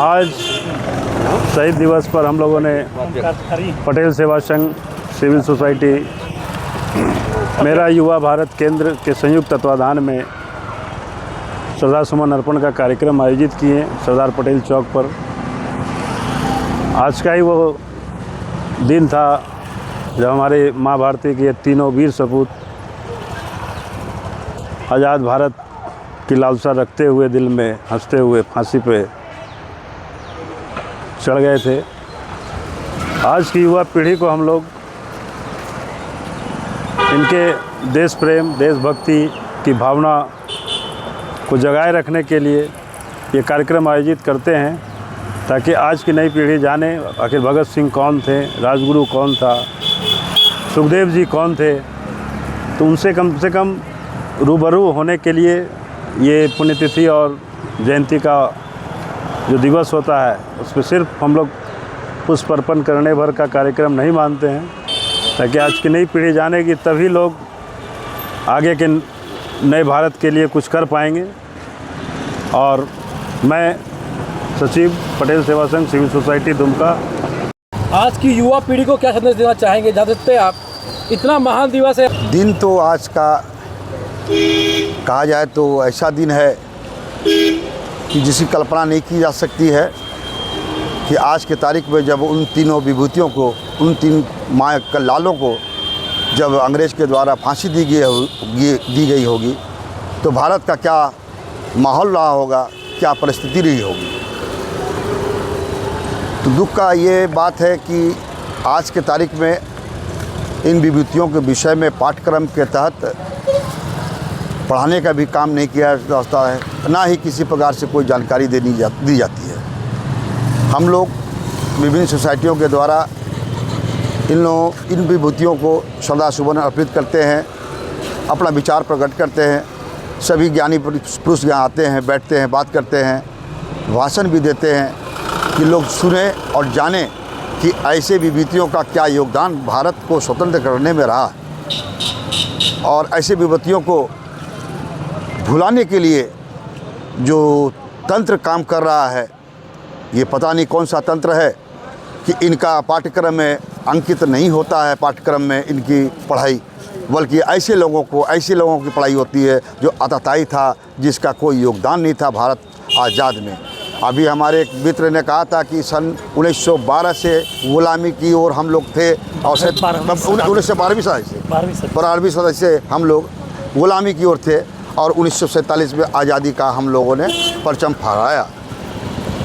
आज शहीद दिवस पर हम लोगों ने पटेल सेवा संघ सिविल सोसाइटी मेरा युवा भारत केंद्र के संयुक्त तत्वाधान में श्रद्धा सुमन अर्पण का कार्यक्रम आयोजित किए सरदार पटेल चौक पर। आज का ही वो दिन था जब हमारे माँ भारती के तीनों वीर सपूत आज़ाद भारत की लालसा रखते हुए दिल में हंसते हुए फांसी पे चढ़ गए थे। आज की युवा पीढ़ी को हम लोग इनके देश प्रेम देशभक्ति की भावना को जगाए रखने के लिए ये कार्यक्रम आयोजित करते हैं, ताकि आज की नई पीढ़ी जाने आखिर भगत सिंह कौन थे, राजगुरु कौन था, सुखदेव जी कौन थे। तो उनसे कम से कम रूबरू होने के लिए ये पुण्यतिथि और जयंती का जो दिवस होता है उस पर सिर्फ हम लोग पुष्प अर्पण करने भर का कार्यक्रम नहीं मानते हैं, ताकि आज की नई पीढ़ी जानेगी तभी लोग आगे के नए भारत के लिए कुछ कर पाएंगे। और मैं सचिव पटेल सेवा संघ सिविल सोसाइटी दुमका आज की युवा पीढ़ी को क्या संदेश देना चाहेंगे? जहाँ देखते आप इतना महान दिवस है। दिन तो आज का कहा जाए तो ऐसा दिन है कि जिसकी कल्पना नहीं की जा सकती है कि आज के तारीख में जब उन तीनों विभूतियों को, उन तीन माँ लालों को जब अंग्रेज़ के द्वारा फांसी दी गई होगी तो भारत का क्या माहौल रहा होगा, क्या परिस्थिति रही होगी। तो दुख का ये बात है कि आज के तारीख में इन विभूतियों के विषय में पाठ्यक्रम के तहत पढ़ाने का भी काम नहीं किया जाता है, ना ही किसी प्रकार से कोई जानकारी दी जाती है। हम लोग विभिन्न सोसाइटियों के द्वारा इन विभूतियों को श्रद्धा सुमन अर्पित करते हैं, अपना विचार प्रकट करते हैं। सभी ज्ञानी पुरुष यहाँ आते हैं, बैठते हैं, बात करते हैं, भाषण भी देते हैं कि लोग सुने और जानें कि ऐसे विभूतियों का क्या योगदान भारत को स्वतंत्र करने में रहा। और ऐसे विभूतियों को भुलाने के लिए जो तंत्र काम कर रहा है, ये पता नहीं कौन सा तंत्र है कि इनका पाठ्यक्रम में अंकित नहीं होता है, पाठ्यक्रम में इनकी पढ़ाई, बल्कि ऐसे लोगों की पढ़ाई होती है जो आतताई था, जिसका कोई योगदान नहीं था भारत आज़ाद में। अभी हमारे एक मित्र ने कहा था कि सन 1912 से गुलामी की ओर हम लोग थे और 1912वीं सदी से हम लोग गुलामी की ओर थे और 1947 में आज़ादी का हम लोगों ने परचम फहराया।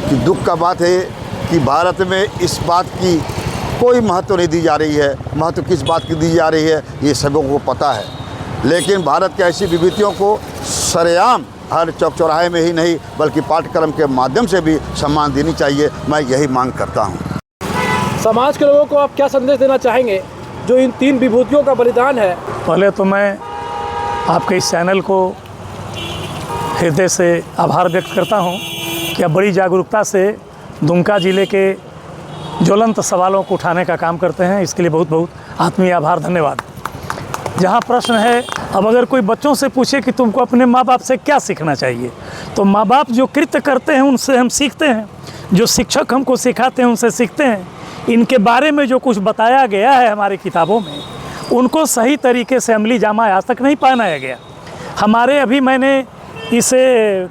कि दुख का बात है कि भारत में इस बात की कोई महत्व नहीं दी जा रही है। महत्व किस बात की दी जा रही है ये सबों को पता है, लेकिन भारत की ऐसी विभूतियों को सरेआम हर चौक चौराहे में ही नहीं बल्कि पाठ्यक्रम के माध्यम से भी सम्मान देनी चाहिए। मैं यही मांग करता हूँ। समाज के लोगों को आप क्या संदेश देना चाहेंगे जो इन तीन विभूतियों का बलिदान है? पहले तो मैं आपके इस चैनल को हृदय से आभार व्यक्त करता हूँ कि आप बड़ी जागरूकता से दुमका ज़िले के ज्वलंत सवालों को उठाने का काम करते हैं। इसके लिए बहुत बहुत आत्मीय आभार, धन्यवाद। जहाँ प्रश्न है, अब अगर कोई बच्चों से पूछे कि तुमको अपने माँ बाप से क्या सीखना चाहिए, तो माँ बाप जो कृत्य करते हैं उनसे हम सीखते हैं, जो शिक्षक हमको सिखाते हैं उनसे सीखते हैं। इनके बारे में जो कुछ बताया गया है हमारी किताबों में, उनको सही तरीके से अमली जामा आज तक नहीं पहनाया गया। हमारे अभी मैंने इस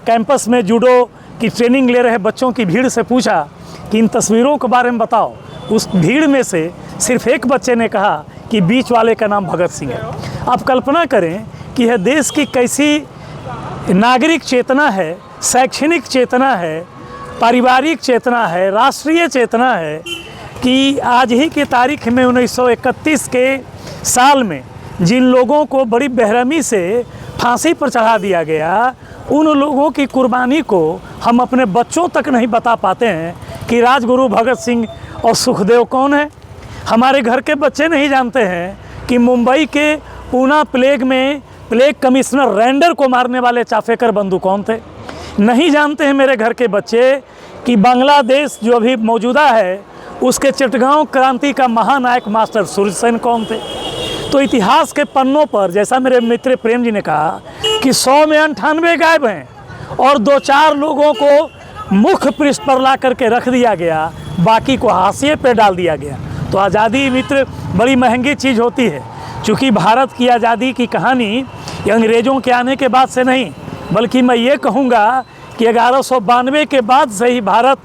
कैंपस में जूडो की ट्रेनिंग ले रहे बच्चों की भीड़ से पूछा कि इन तस्वीरों के बारे में बताओ। उस भीड़ में से सिर्फ एक बच्चे ने कहा कि बीच वाले का नाम भगत सिंह है। आप कल्पना करें कि यह देश की कैसी नागरिक चेतना है, शैक्षणिक चेतना है, पारिवारिक चेतना है, राष्ट्रीय चेतना है कि आज ही की तारीख में 1931 के साल में जिन लोगों को बड़ी बेरहमी से फांसी पर चढ़ा दिया गया, उन लोगों की कुर्बानी को हम अपने बच्चों तक नहीं बता पाते हैं कि राजगुरु भगत सिंह और सुखदेव कौन है। हमारे घर के बच्चे नहीं जानते हैं कि मुंबई के पूना प्लेग में प्लेग कमिश्नर रैंडर को मारने वाले चाफेकर बंधु कौन थे। नहीं जानते हैं मेरे घर के बच्चे कि बांग्लादेश जो अभी मौजूदा है उसके चिटगांव क्रांति का महानायक मास्टर सूरज सेन कौन थे। तो इतिहास के पन्नों पर, जैसा मेरे मित्र प्रेम जी ने कहा कि 100 में 98 गायब हैं और 2-4 लोगों को मुख्य पृष्ठ पर ला करके रख दिया गया, बाकी को हाशिए पे डाल दिया गया। तो आज़ादी मित्र बड़ी महंगी चीज़ होती है। चूँकि भारत की आज़ादी की कहानी ये अंग्रेज़ों के आने के बाद से नहीं, बल्कि मैं ये कहूँगा कि 1192 के बाद से ही भारत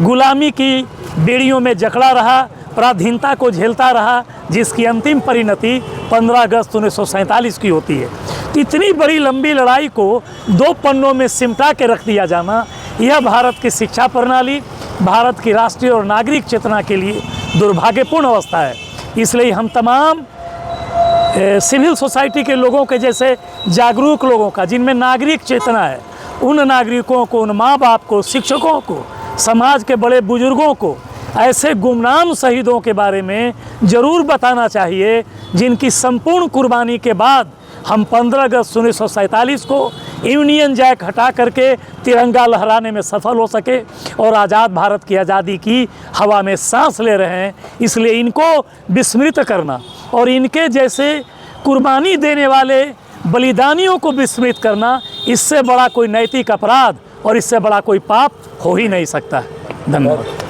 गुलामी की बेड़ियों में जकड़ा रहा, पराधीनता को झेलता रहा, जिसकी अंतिम परिणति 15 अगस्त 1947 की होती है। तो इतनी बड़ी लंबी लड़ाई को 2 पन्नों में सिमटा के रख दिया जाना, यह भारत की शिक्षा प्रणाली, भारत की राष्ट्रीय और नागरिक चेतना के लिए दुर्भाग्यपूर्ण अवस्था है। इसलिए हम तमाम सिविल सोसाइटी के लोगों के जैसे जागरूक लोगों का, जिनमें नागरिक चेतना है, उन नागरिकों को, उन माँ बाप को, शिक्षकों को, समाज के बड़े बुजुर्गों को ऐसे गुमनाम शहीदों के बारे में ज़रूर बताना चाहिए, जिनकी संपूर्ण कुर्बानी के बाद हम 15 अगस्त 1947 को यूनियन जैक हटा करके तिरंगा लहराने में सफल हो सके और आज़ाद भारत की आज़ादी की हवा में सांस ले रहे हैं। इसलिए इनको विस्मृत करना और इनके जैसे कुर्बानी देने वाले बलिदानियों को विस्मृत करना, इससे बड़ा कोई नैतिक अपराध और इससे बड़ा कोई पाप हो ही नहीं सकता है। धन्यवाद।